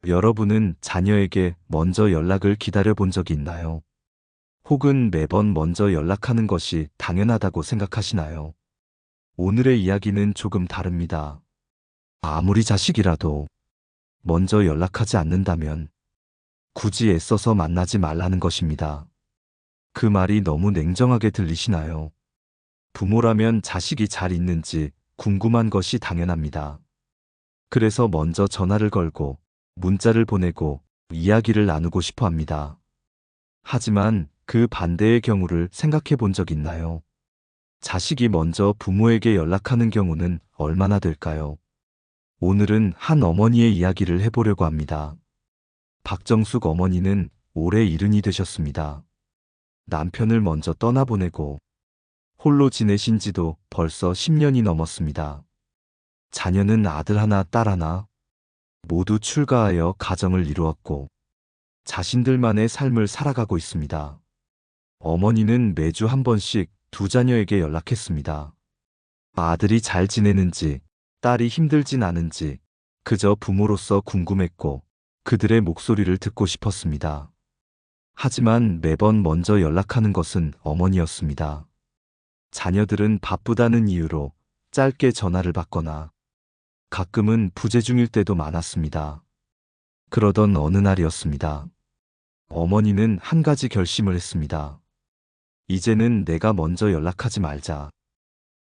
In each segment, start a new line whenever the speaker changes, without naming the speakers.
여러분은 자녀에게 먼저 연락을 기다려 본 적이 있나요? 혹은 매번 먼저 연락하는 것이 당연하다고 생각하시나요? 오늘의 이야기는 조금 다릅니다. 아무리 자식이라도 먼저 연락하지 않는다면 굳이 애써서 만나지 말라는 것입니다. 그 말이 너무 냉정하게 들리시나요? 부모라면 자식이 잘 있는지 궁금한 것이 당연합니다. 그래서 먼저 전화를 걸고 문자를 보내고 이야기를 나누고 싶어 합니다. 하지만 그 반대의 경우를 생각해 본 적 있나요? 자식이 먼저 부모에게 연락하는 경우는 얼마나 될까요? 오늘은 한 어머니의 이야기를 해보려고 합니다. 박정숙 어머니는 올해 70이 되셨습니다. 남편을 먼저 떠나보내고 홀로 지내신 지도 벌써 10년이 넘었습니다. 자녀는 아들 하나, 딸 하나, 모두 출가하여 가정을 이루었고 자신들만의 삶을 살아가고 있습니다. 어머니는 매주 한 번씩 두 자녀에게 연락했습니다. 아들이 잘 지내는지, 딸이 힘들진 않은지 그저 부모로서 궁금했고 그들의 목소리를 듣고 싶었습니다. 하지만 매번 먼저 연락하는 것은 어머니였습니다. 자녀들은 바쁘다는 이유로 짧게 전화를 받거나 가끔은 부재중일 때도 많았습니다. 그러던 어느 날이었습니다. 어머니는 한 가지 결심을 했습니다. 이제는 내가 먼저 연락하지 말자.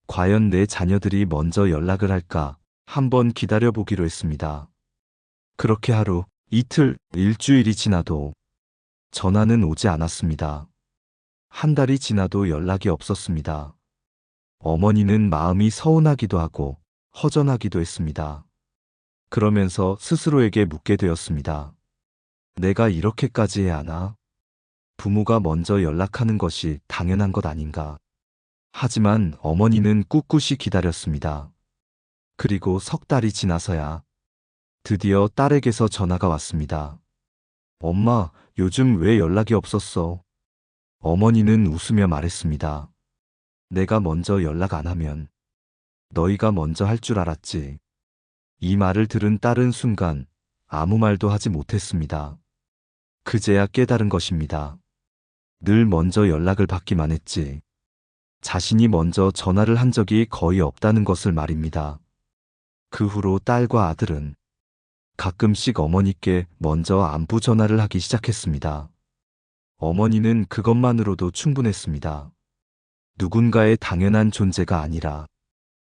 과연 내 자녀들이 먼저 연락을 할까 한번 기다려보기로 했습니다. 그렇게 하루, 이틀, 일주일이 지나도 전화는 오지 않았습니다. 한 달이 지나도 연락이 없었습니다. 어머니는 마음이 서운하기도 하고 허전하기도 했습니다. 그러면서 스스로에게 묻게 되었습니다. 내가 이렇게까지 해야 하나? 부모가 먼저 연락하는 것이 당연한 것 아닌가? 하지만 어머니는 꿋꿋이 기다렸습니다. 그리고 석 달이 지나서야 드디어 딸에게서 전화가 왔습니다. 엄마, 요즘 왜 연락이 없었어? 어머니는 웃으며 말했습니다. 내가 먼저 연락 안 하면 너희가 먼저 할 줄 알았지. 이 말을 들은 딸은 순간 아무 말도 하지 못했습니다. 그제야 깨달은 것입니다. 늘 먼저 연락을 받기만 했지. 자신이 먼저 전화를 한 적이 거의 없다는 것을 말입니다. 그 후로 딸과 아들은 가끔씩 어머니께 먼저 안부 전화를 하기 시작했습니다. 어머니는 그것만으로도 충분했습니다. 누군가의 당연한 존재가 아니라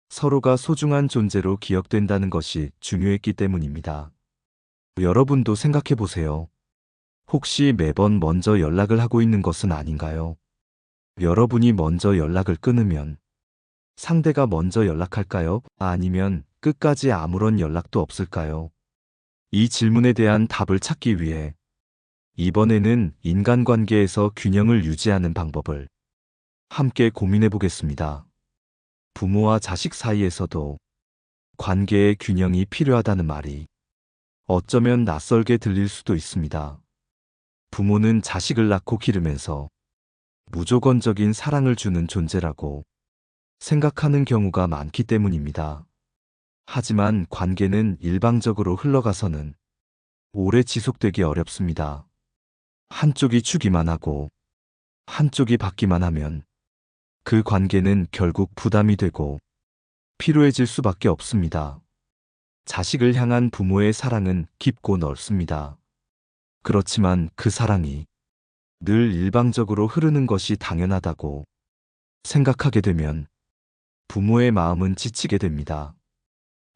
서로가 소중한 존재로 기억된다는 것이 중요했기 때문입니다. 여러분도 생각해 보세요. 혹시 매번 먼저 연락을 하고 있는 것은 아닌가요? 여러분이 먼저 연락을 끊으면 상대가 먼저 연락할까요? 아니면 끝까지 아무런 연락도 없을까요? 이 질문에 대한 답을 찾기 위해 이번에는 인간관계에서 균형을 유지하는 방법을 함께 고민해 보겠습니다. 부모와 자식 사이에서도 관계의 균형이 필요하다는 말이 어쩌면 낯설게 들릴 수도 있습니다. 부모는 자식을 낳고 기르면서 무조건적인 사랑을 주는 존재라고 생각하는 경우가 많기 때문입니다. 하지만 관계는 일방적으로 흘러가서는 오래 지속되기 어렵습니다. 한쪽이 주기만 하고 한쪽이 받기만 하면 그 관계는 결국 부담이 되고 피로해질 수밖에 없습니다. 자식을 향한 부모의 사랑은 깊고 넓습니다. 그렇지만 그 사랑이 늘 일방적으로 흐르는 것이 당연하다고 생각하게 되면 부모의 마음은 지치게 됩니다.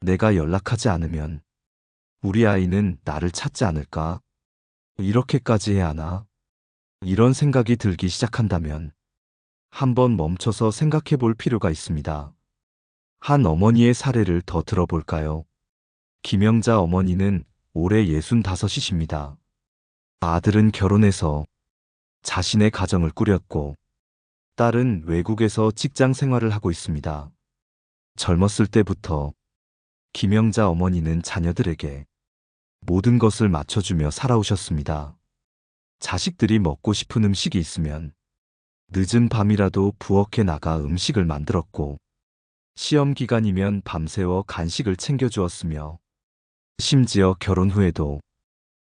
내가 연락하지 않으면 우리 아이는 나를 찾지 않을까? 이렇게까지 해야 하나? 이런 생각이 들기 시작한다면 한번 멈춰서 생각해 볼 필요가 있습니다. 한 어머니의 사례를 더 들어볼까요? 김영자 어머니는 올해 65이십니다. 아들은 결혼해서 자신의 가정을 꾸렸고 딸은 외국에서 직장 생활을 하고 있습니다. 젊었을 때부터 김영자 어머니는 자녀들에게 모든 것을 맞춰주며 살아오셨습니다. 자식들이 먹고 싶은 음식이 있으면 늦은 밤이라도 부엌에 나가 음식을 만들었고 시험 기간이면 밤새워 간식을 챙겨주었으며 심지어 결혼 후에도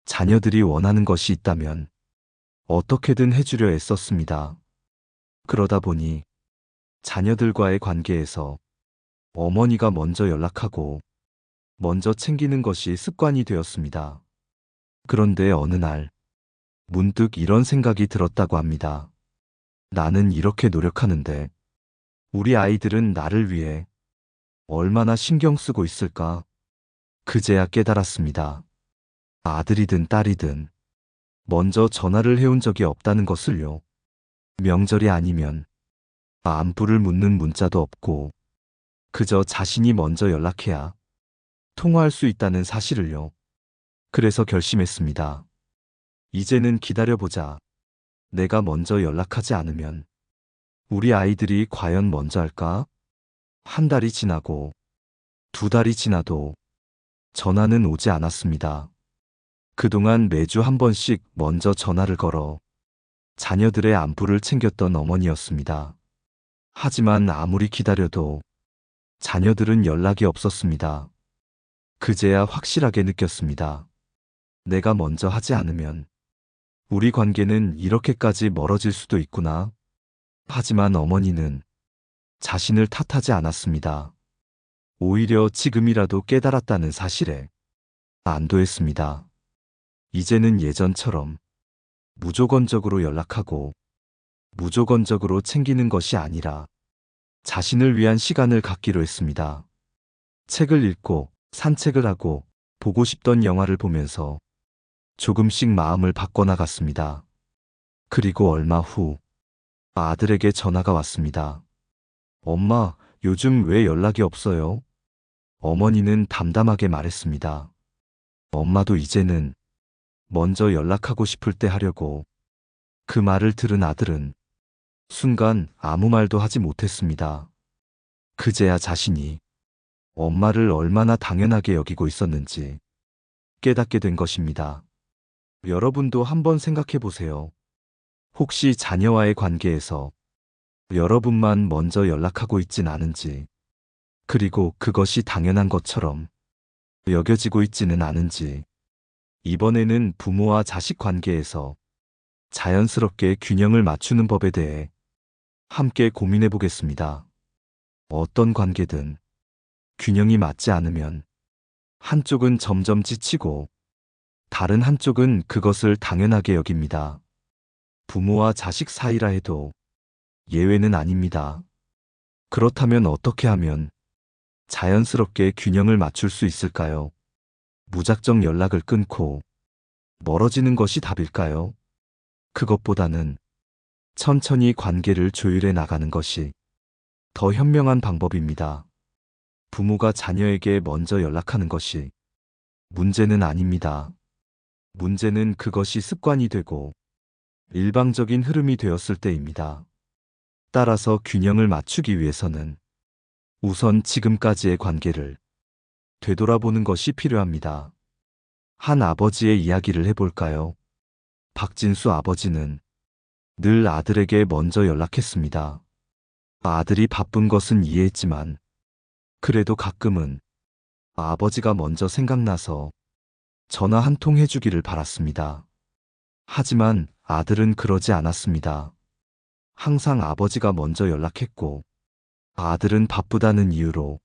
자녀들이 원하는 것이 있다면 어떻게든 해주려 애썼습니다. 그러다 보니 자녀들과의 관계에서 어머니가 먼저 연락하고 먼저 챙기는 것이 습관이 되었습니다. 그런데 어느 날 문득 이런 생각이 들었다고 합니다. 나는 이렇게 노력하는데 우리 아이들은 나를 위해 얼마나 신경 쓰고 있을까? 그제야 깨달았습니다. 아들이든 딸이든 먼저 전화를 해온 적이 없다는 것을요. 명절이 아니면 안부를 묻는 문자도 없고 그저 자신이 먼저 연락해야 통화할 수 있다는 사실을요. 그래서 결심했습니다. 이제는 기다려보자. 내가 먼저 연락하지 않으면 우리 아이들이 과연 먼저 할까? 한 달이 지나고 두 달이 지나도 전화는 오지 않았습니다. 그동안 매주 한 번씩 먼저 전화를 걸어 자녀들의 안부를 챙겼던 어머니였습니다. 하지만 아무리 기다려도 자녀들은 연락이 없었습니다. 그제야 확실하게 느꼈습니다. 내가 먼저 하지 않으면 우리 관계는 이렇게까지 멀어질 수도 있구나. 하지만 어머니는 자신을 탓하지 않았습니다. 오히려 지금이라도 깨달았다는 사실에 안도했습니다. 이제는 예전처럼 무조건적으로 연락하고 무조건적으로 챙기는 것이 아니라 자신을 위한 시간을 갖기로 했습니다. 책을 읽고 산책을 하고 보고 싶던 영화를 보면서 조금씩 마음을 바꿔나갔습니다. 그리고 얼마 후 아들에게 전화가 왔습니다. 엄마, 요즘 왜 연락이 없어요? 어머니는 담담하게 말했습니다. 엄마도 이제는 먼저 연락하고 싶을 때 하려고. 그 말을 들은 아들은 순간 아무 말도 하지 못했습니다. 그제야 자신이 엄마를 얼마나 당연하게 여기고 있었는지 깨닫게 된 것입니다. 여러분도 한번 생각해 보세요. 혹시 자녀와의 관계에서 여러분만 먼저 연락하고 있진 않은지, 그리고 그것이 당연한 것처럼 여겨지고 있지는 않은지, 이번에는 부모와 자식 관계에서 자연스럽게 균형을 맞추는 법에 대해 함께 고민해 보겠습니다. 어떤 관계든 균형이 맞지 않으면 한쪽은 점점 지치고 다른 한쪽은 그것을 당연하게 여깁니다. 부모와 자식 사이라 해도 예외는 아닙니다. 그렇다면 어떻게 하면 자연스럽게 균형을 맞출 수 있을까요? 무작정 연락을 끊고 멀어지는 것이 답일까요? 그것보다는 천천히 관계를 조율해 나가는 것이 더 현명한 방법입니다. 부모가 자녀에게 먼저 연락하는 것이 문제는 아닙니다. 문제는 그것이 습관이 되고 일방적인 흐름이 되었을 때입니다. 따라서 균형을 맞추기 위해서는 우선 지금까지의 관계를 되돌아보는 것이 필요합니다. 한 아버지의 이야기를 해볼까요? 박진수 아버지는 늘 아들에게 먼저 연락했습니다. 아들이 바쁜 것은 이해했지만 그래도 가끔은 아버지가 먼저 생각나서 전화 한 통 해주기를 바랐습니다. 하지만 아들은 그러지 않았습니다. 항상 아버지가 먼저 연락했고 아들은 바쁘다는 이유로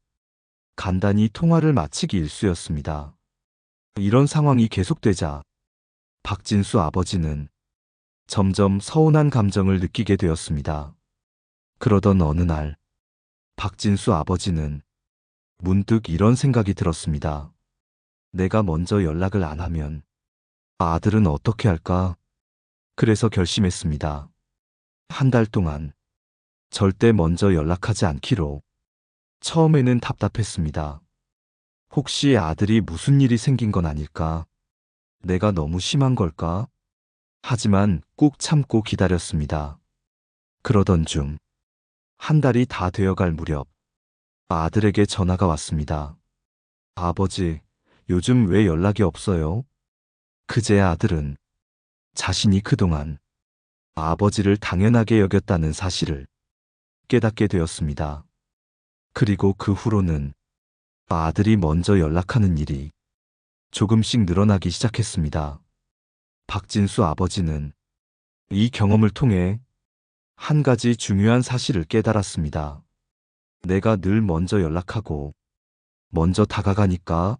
간단히 통화를 마치기 일쑤였습니다. 이런 상황이 계속되자 박진수 아버지는 점점 서운한 감정을 느끼게 되었습니다. 그러던 어느 날 박진수 아버지는 문득 이런 생각이 들었습니다. 내가 먼저 연락을 안 하면 아들은 어떻게 할까? 그래서 결심했습니다. 한 달 동안 절대 먼저 연락하지 않기로. 처음에는 답답했습니다. 혹시 아들이 무슨 일이 생긴 건 아닐까? 내가 너무 심한 걸까? 하지만 꾹 참고 기다렸습니다. 그러던 중 한 달이 다 되어갈 무렵 아들에게 전화가 왔습니다. 아버지, 요즘 왜 연락이 없어요? 그제야 아들은 자신이 그동안 아버지를 당연하게 여겼다는 사실을 깨닫게 되었습니다. 그리고 그 후로는 아들이 먼저 연락하는 일이 조금씩 늘어나기 시작했습니다. 박진수 아버지는 이 경험을 통해 한 가지 중요한 사실을 깨달았습니다. 내가 늘 먼저 연락하고 먼저 다가가니까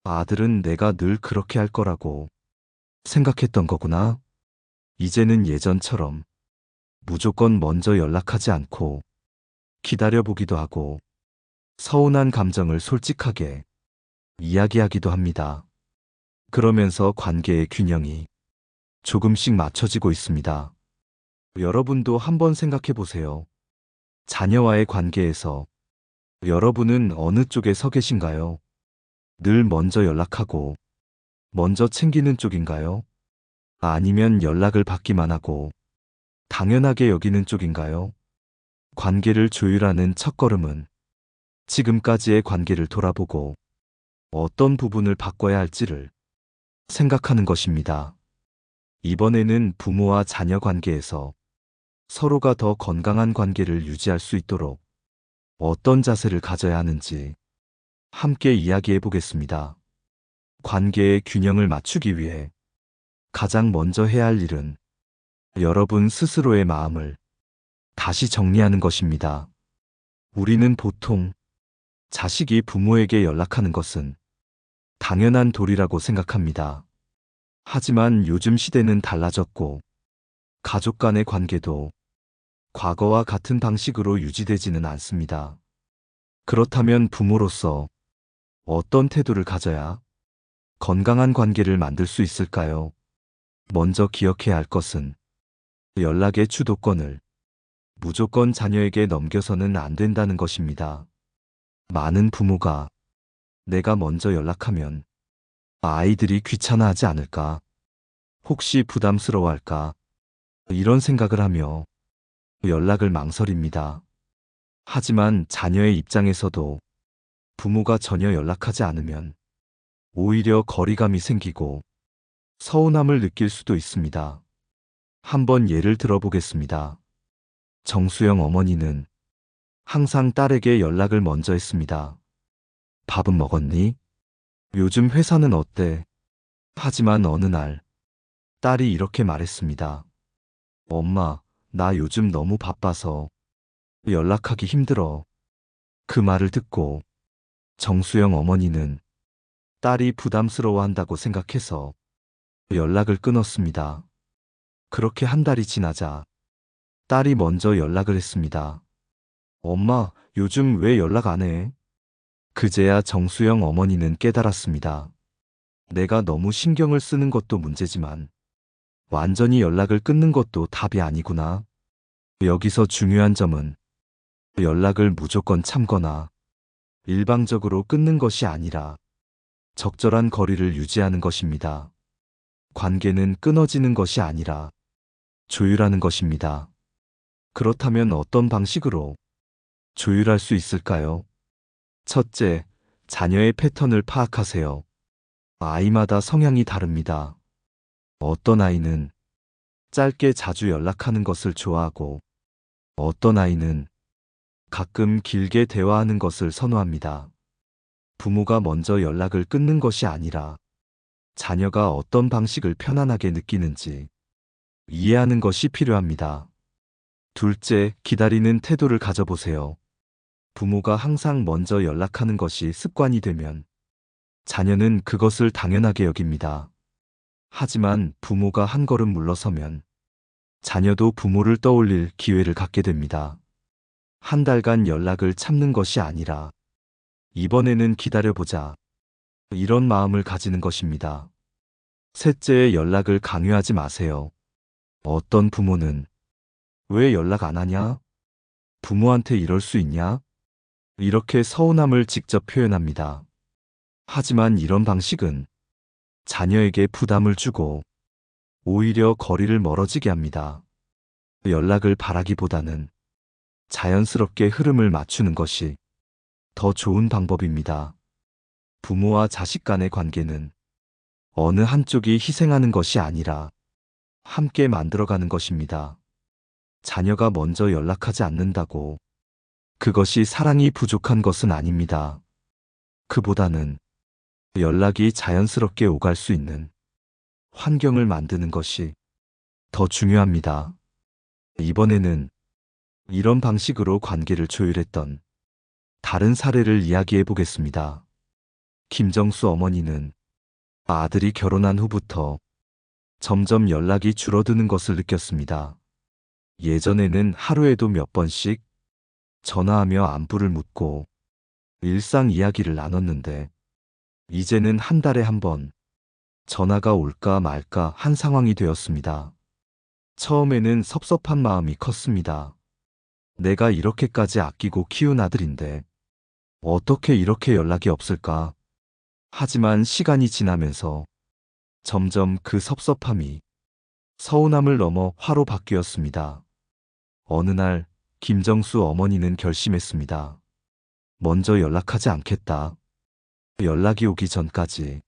아들은 내가 늘 그렇게 할 거라고 생각했던 거구나. 이제는 예전처럼 무조건 먼저 연락하지 않고 기다려보기도 하고 서운한 감정을 솔직하게 이야기하기도 합니다. 그러면서 관계의 균형이 조금씩 맞춰지고 있습니다. 여러분도 한번 생각해 보세요. 자녀와의 관계에서 여러분은 어느 쪽에 서 계신가요? 늘 먼저 연락하고 먼저 챙기는 쪽인가요? 아니면 연락을 받기만 하고 당연하게 여기는 쪽인가요? 관계를 조율하는 첫걸음은 지금까지의 관계를 돌아보고 어떤 부분을 바꿔야 할지를 생각하는 것입니다. 이번에는 부모와 자녀 관계에서 서로가 더 건강한 관계를 유지할 수 있도록 어떤 자세를 가져야 하는지 함께 이야기해 보겠습니다. 관계의 균형을 맞추기 위해 가장 먼저 해야 할 일은 여러분 스스로의 마음을 다시 정리하는 것입니다. 우리는 보통 자식이 부모에게 연락하는 것은 당연한 도리라고 생각합니다. 하지만 요즘 시대는 달라졌고 가족 간의 관계도 과거와 같은 방식으로 유지되지는 않습니다. 그렇다면 부모로서 어떤 태도를 가져야 건강한 관계를 만들 수 있을까요? 먼저 기억해야 할 것은 연락의 주도권을 무조건 자녀에게 넘겨서는 안 된다는 것입니다. 많은 부모가 내가 먼저 연락하면 아이들이 귀찮아하지 않을까? 혹시 부담스러워할까? 이런 생각을 하며 연락을 망설입니다. 하지만 자녀의 입장에서도 부모가 전혀 연락하지 않으면 오히려 거리감이 생기고 서운함을 느낄 수도 있습니다. 한번 예를 들어보겠습니다. 정수영 어머니는 항상 딸에게 연락을 먼저 했습니다. 밥은 먹었니? 요즘 회사는 어때? 하지만 어느 날 딸이 이렇게 말했습니다. 엄마, 나 요즘 너무 바빠서 연락하기 힘들어. 그 말을 듣고 정수영 어머니는 딸이 부담스러워한다고 생각해서 연락을 끊었습니다. 그렇게 한 달이 지나자 딸이 먼저 연락을 했습니다. 엄마, 요즘 왜 연락 안 해? 그제야 정수영 어머니는 깨달았습니다. 내가 너무 신경을 쓰는 것도 문제지만 완전히 연락을 끊는 것도 답이 아니구나. 여기서 중요한 점은 연락을 무조건 참거나 일방적으로 끊는 것이 아니라 적절한 거리를 유지하는 것입니다. 관계는 끊어지는 것이 아니라 조율하는 것입니다. 그렇다면 어떤 방식으로 조율할 수 있을까요? 첫째, 자녀의 패턴을 파악하세요. 아이마다 성향이 다릅니다. 어떤 아이는 짧게 자주 연락하는 것을 좋아하고 어떤 아이는 가끔 길게 대화하는 것을 선호합니다. 부모가 먼저 연락을 끊는 것이 아니라 자녀가 어떤 방식을 편안하게 느끼는지 이해하는 것이 필요합니다. 둘째, 기다리는 태도를 가져보세요. 부모가 항상 먼저 연락하는 것이 습관이 되면 자녀는 그것을 당연하게 여깁니다. 하지만 부모가 한 걸음 물러서면 자녀도 부모를 떠올릴 기회를 갖게 됩니다. 한 달간 연락을 참는 것이 아니라 이번에는 기다려보자. 이런 마음을 가지는 것입니다. 셋째, 연락을 강요하지 마세요. 어떤 부모는 왜 연락 안 하냐? 부모한테 이럴 수 있냐? 이렇게 서운함을 직접 표현합니다. 하지만 이런 방식은 자녀에게 부담을 주고 오히려 거리를 멀어지게 합니다. 연락을 바라기보다는 자연스럽게 흐름을 맞추는 것이 더 좋은 방법입니다. 부모와 자식 간의 관계는 어느 한쪽이 희생하는 것이 아니라 함께 만들어가는 것입니다. 자녀가 먼저 연락하지 않는다고 그것이 사랑이 부족한 것은 아닙니다. 그보다는 연락이 자연스럽게 오갈 수 있는 환경을 만드는 것이 더 중요합니다. 이번에는 이런 방식으로 관계를 조율했던 다른 사례를 이야기해 보겠습니다. 김정수 어머니는 아들이 결혼한 후부터 점점 연락이 줄어드는 것을 느꼈습니다. 예전에는 하루에도 몇 번씩 전화하며 안부를 묻고 일상 이야기를 나눴는데 이제는 한 달에 한 번 전화가 올까 말까 한 상황이 되었습니다. 처음에는 섭섭한 마음이 컸습니다. 내가 이렇게까지 아끼고 키운 아들인데 어떻게 이렇게 연락이 없을까? 하지만 시간이 지나면서 점점 그 섭섭함이 서운함을 넘어 화로 바뀌었습니다. 어느 날 김정수 어머니는 결심했습니다. 먼저 연락하지 않겠다. 연락이 오기 전까지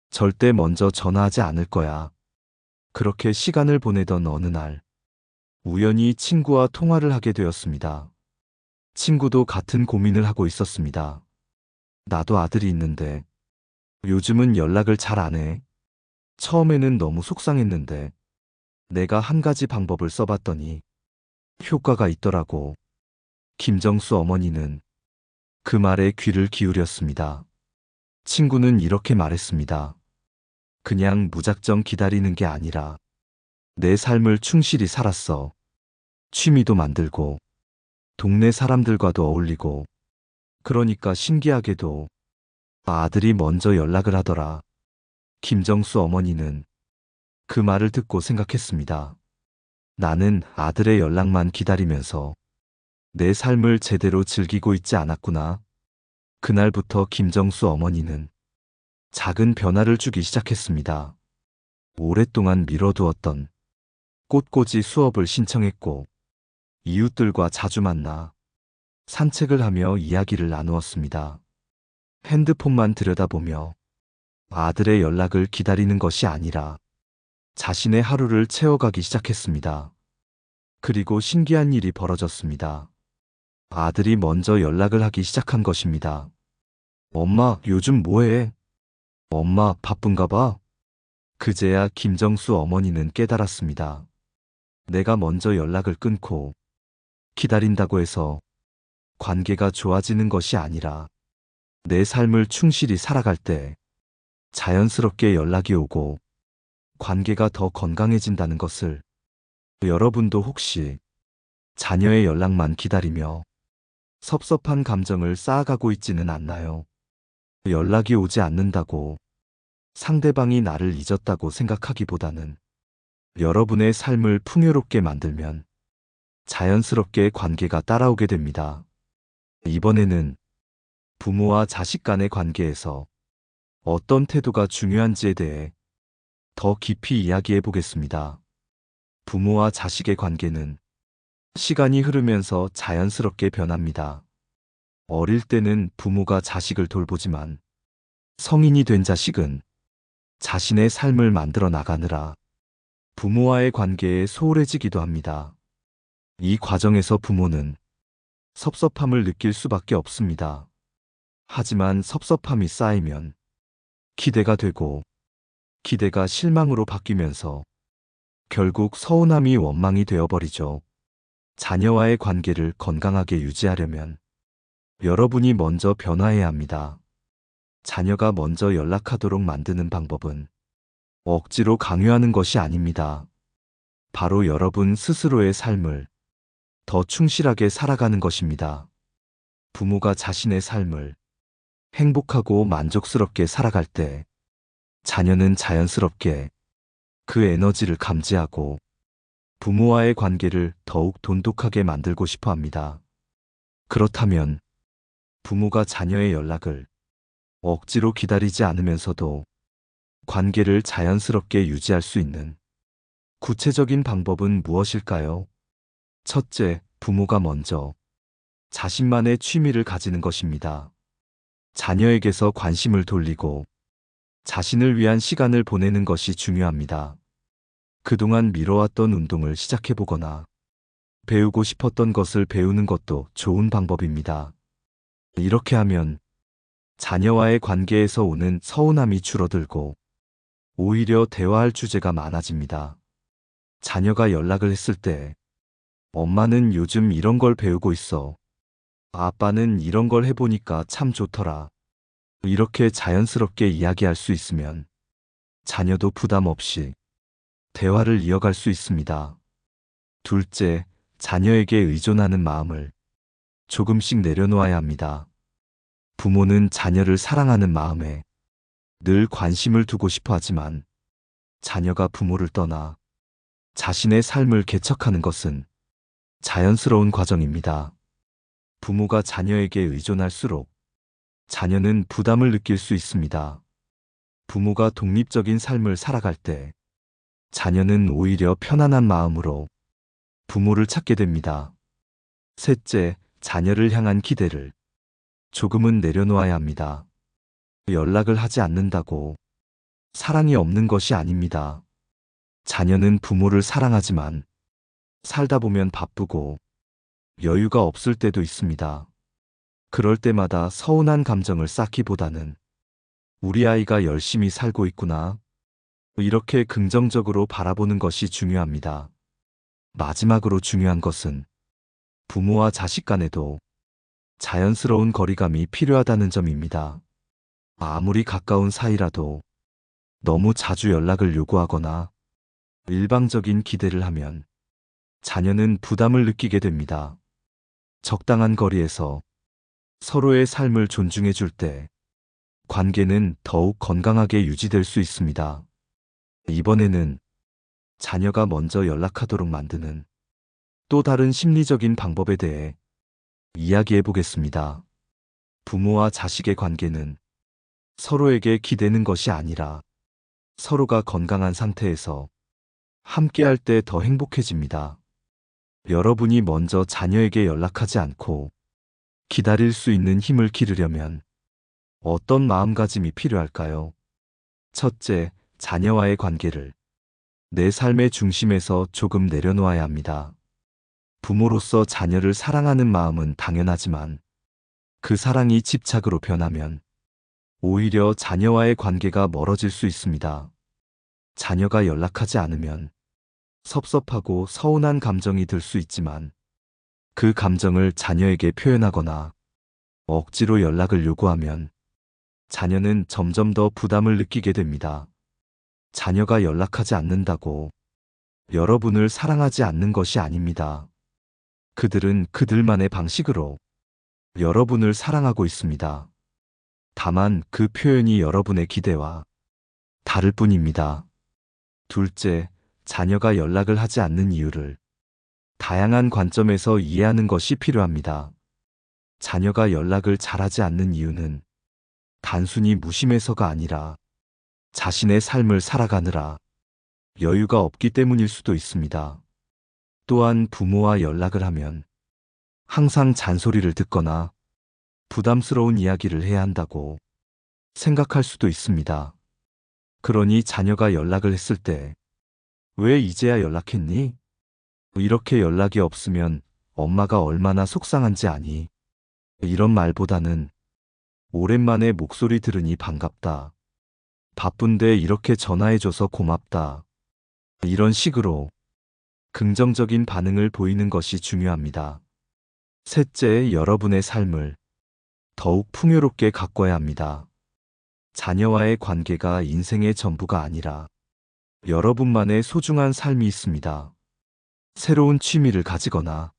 절대 먼저 전화하지 않을 거야. 그렇게 시간을 보내던 어느 날 우연히 친구와 통화를 하게 되었습니다. 친구도 같은 고민을 하고 있었습니다. 나도 아들이 있는데 요즘은 연락을 잘 안 해. 처음에는 너무 속상했는데 내가 한 가지 방법을 써봤더니 효과가 있더라고. 김정수 어머니는 그 말에 귀를 기울였습니다. 친구는 이렇게 말했습니다. 그냥 무작정 기다리는 게 아니라 내 삶을 충실히 살았어. 취미도 만들고 동네 사람들과도 어울리고 그러니까 신기하게도 아들이 먼저 연락을 하더라. 김정수 어머니는 그 말을 듣고 생각했습니다. 나는 아들의 연락만 기다리면서 내 삶을 제대로 즐기고 있지 않았구나. 그날부터 김정수 어머니는 작은 변화를 주기 시작했습니다. 오랫동안 미뤄두었던 꽃꽂이 수업을 신청했고 이웃들과 자주 만나 산책을 하며 이야기를 나누었습니다. 핸드폰만 들여다보며 아들의 연락을 기다리는 것이 아니라 자신의 하루를 채워가기 시작했습니다. 그리고 신기한 일이 벌어졌습니다. 아들이 먼저 연락을 하기 시작한 것입니다. 엄마, 요즘 뭐해? 엄마, 바쁜가 봐? 그제야 김정수 어머니는 깨달았습니다. 내가 먼저 연락을 끊고 기다린다고 해서 관계가 좋아지는 것이 아니라 내 삶을 충실히 살아갈 때 자연스럽게 연락이 오고 관계가 더 건강해진다는 것을 여러분도 혹시 자녀의 연락만 기다리며 섭섭한 감정을 쌓아가고 있지는 않나요? 연락이 오지 않는다고 상대방이 나를 잊었다고 생각하기보다는 여러분의 삶을 풍요롭게 만들면 자연스럽게 관계가 따라오게 됩니다. 이번에는 부모와 자식 간의 관계에서 어떤 태도가 중요한지에 대해 더 깊이 이야기해 보겠습니다. 부모와 자식의 관계는 시간이 흐르면서 자연스럽게 변합니다. 어릴 때는 부모가 자식을 돌보지만 성인이 된 자식은 자신의 삶을 만들어 나가느라 부모와의 관계에 소홀해지기도 합니다. 이 과정에서 부모는 섭섭함을 느낄 수밖에 없습니다. 하지만 섭섭함이 쌓이면 기대가 되고 기대가 실망으로 바뀌면서 결국 서운함이 원망이 되어버리죠. 자녀와의 관계를 건강하게 유지하려면 여러분이 먼저 변화해야 합니다. 자녀가 먼저 연락하도록 만드는 방법은 억지로 강요하는 것이 아닙니다. 바로 여러분 스스로의 삶을 더 충실하게 살아가는 것입니다. 부모가 자신의 삶을 행복하고 만족스럽게 살아갈 때 자녀는 자연스럽게 그 에너지를 감지하고 부모와의 관계를 더욱 돈독하게 만들고 싶어 합니다. 그렇다면 부모가 자녀의 연락을 억지로 기다리지 않으면서도 관계를 자연스럽게 유지할 수 있는 구체적인 방법은 무엇일까요? 첫째, 부모가 먼저 자신만의 취미를 가지는 것입니다. 자녀에게서 관심을 돌리고 자신을 위한 시간을 보내는 것이 중요합니다. 그동안 미뤄왔던 운동을 시작해보거나 배우고 싶었던 것을 배우는 것도 좋은 방법입니다. 이렇게 하면 자녀와의 관계에서 오는 서운함이 줄어들고 오히려 대화할 주제가 많아집니다. 자녀가 연락을 했을 때, 엄마는 요즘 이런 걸 배우고 있어. 아빠는 이런 걸 해보니까 참 좋더라. 이렇게 자연스럽게 이야기할 수 있으면 자녀도 부담 없이 대화를 이어갈 수 있습니다. 둘째, 자녀에게 의존하는 마음을 조금씩 내려놓아야 합니다. 부모는 자녀를 사랑하는 마음에 늘 관심을 두고 싶어 하지만 자녀가 부모를 떠나 자신의 삶을 개척하는 것은 자연스러운 과정입니다. 부모가 자녀에게 의존할수록 자녀는 부담을 느낄 수 있습니다. 부모가 독립적인 삶을 살아갈 때 자녀는 오히려 편안한 마음으로 부모를 찾게 됩니다. 셋째, 자녀를 향한 기대를 조금은 내려놓아야 합니다. 연락을 하지 않는다고 사랑이 없는 것이 아닙니다. 자녀는 부모를 사랑하지만 살다 보면 바쁘고 여유가 없을 때도 있습니다. 그럴 때마다 서운한 감정을 쌓기보다는 우리 아이가 열심히 살고 있구나, 이렇게 긍정적으로 바라보는 것이 중요합니다. 마지막으로 중요한 것은 부모와 자식 간에도 자연스러운 거리감이 필요하다는 점입니다. 아무리 가까운 사이라도 너무 자주 연락을 요구하거나 일방적인 기대를 하면 자녀는 부담을 느끼게 됩니다. 적당한 거리에서 서로의 삶을 존중해 줄 때 관계는 더욱 건강하게 유지될 수 있습니다. 이번에는 자녀가 먼저 연락하도록 만드는 또 다른 심리적인 방법에 대해 이야기해 보겠습니다. 부모와 자식의 관계는 서로에게 기대는 것이 아니라 서로가 건강한 상태에서 함께할 때 더 행복해집니다. 여러분이 먼저 자녀에게 연락하지 않고 기다릴 수 있는 힘을 기르려면 어떤 마음가짐이 필요할까요? 첫째, 자녀와의 관계를 내 삶의 중심에서 조금 내려놓아야 합니다. 부모로서 자녀를 사랑하는 마음은 당연하지만 그 사랑이 집착으로 변하면 오히려 자녀와의 관계가 멀어질 수 있습니다. 자녀가 연락하지 않으면 섭섭하고 서운한 감정이 들 수 있지만 그 감정을 자녀에게 표현하거나 억지로 연락을 요구하면 자녀는 점점 더 부담을 느끼게 됩니다. 자녀가 연락하지 않는다고 여러분을 사랑하지 않는 것이 아닙니다. 그들은 그들만의 방식으로 여러분을 사랑하고 있습니다. 다만 그 표현이 여러분의 기대와 다를 뿐입니다. 둘째, 자녀가 연락을 하지 않는 이유를 다양한 관점에서 이해하는 것이 필요합니다. 자녀가 연락을 잘하지 않는 이유는 단순히 무심해서가 아니라 자신의 삶을 살아가느라 여유가 없기 때문일 수도 있습니다. 또한 부모와 연락을 하면 항상 잔소리를 듣거나 부담스러운 이야기를 해야 한다고 생각할 수도 있습니다. 그러니 자녀가 연락을 했을 때 왜 이제야 연락했니? 이렇게 연락이 없으면 엄마가 얼마나 속상한지 아니? 이런 말보다는 오랜만에 목소리 들으니 반갑다. 바쁜데 이렇게 전화해줘서 고맙다. 이런 식으로 긍정적인 반응을 보이는 것이 중요합니다. 셋째, 여러분의 삶을 더욱 풍요롭게 가꿔야 합니다. 자녀와의 관계가 인생의 전부가 아니라 여러분만의 소중한 삶이 있습니다. 새로운 취미를 가지거나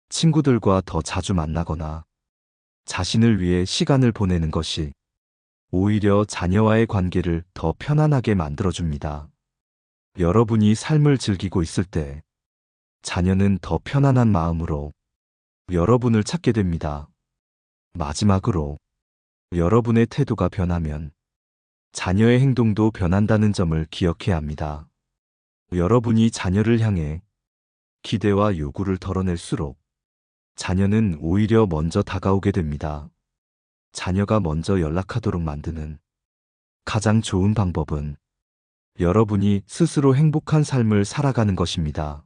친구들과 더 자주 만나거나 자신을 위해 시간을 보내는 것이 오히려 자녀와의 관계를 더 편안하게 만들어줍니다. 여러분이 삶을 즐기고 있을 때 자녀는 더 편안한 마음으로 여러분을 찾게 됩니다. 마지막으로 여러분의 태도가 변하면 자녀의 행동도 변한다는 점을 기억해야 합니다. 여러분이 자녀를 향해 기대와 요구를 덜어낼수록 자녀는 오히려 먼저 다가오게 됩니다. 자녀가 먼저 연락하도록 만드는 가장 좋은 방법은 여러분이 스스로 행복한 삶을 살아가는 것입니다.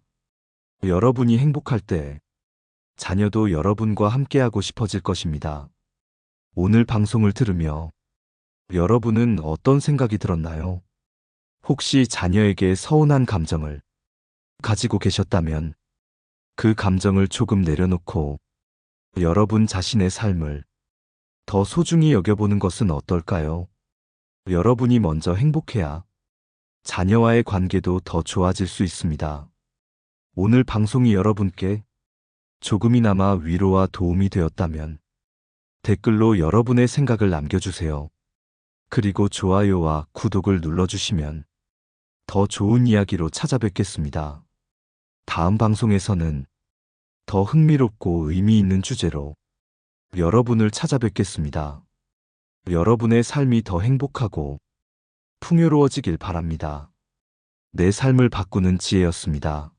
여러분이 행복할 때 자녀도 여러분과 함께하고 싶어질 것입니다. 오늘 방송을 들으며 여러분은 어떤 생각이 들었나요? 혹시 자녀에게 서운한 감정을 가지고 계셨다면 그 감정을 조금 내려놓고 여러분 자신의 삶을 더 소중히 여겨보는 것은 어떨까요? 여러분이 먼저 행복해야 자녀와의 관계도 더 좋아질 수 있습니다. 오늘 방송이 여러분께 조금이나마 위로와 도움이 되었다면 댓글로 여러분의 생각을 남겨주세요. 그리고 좋아요와 구독을 눌러주시면 더 좋은 이야기로 찾아뵙겠습니다. 다음 방송에서는 더 흥미롭고 의미 있는 주제로 여러분을 찾아뵙겠습니다. 여러분의 삶이 더 행복하고 풍요로워지길 바랍니다. 내 삶을 바꾸는 지혜였습니다.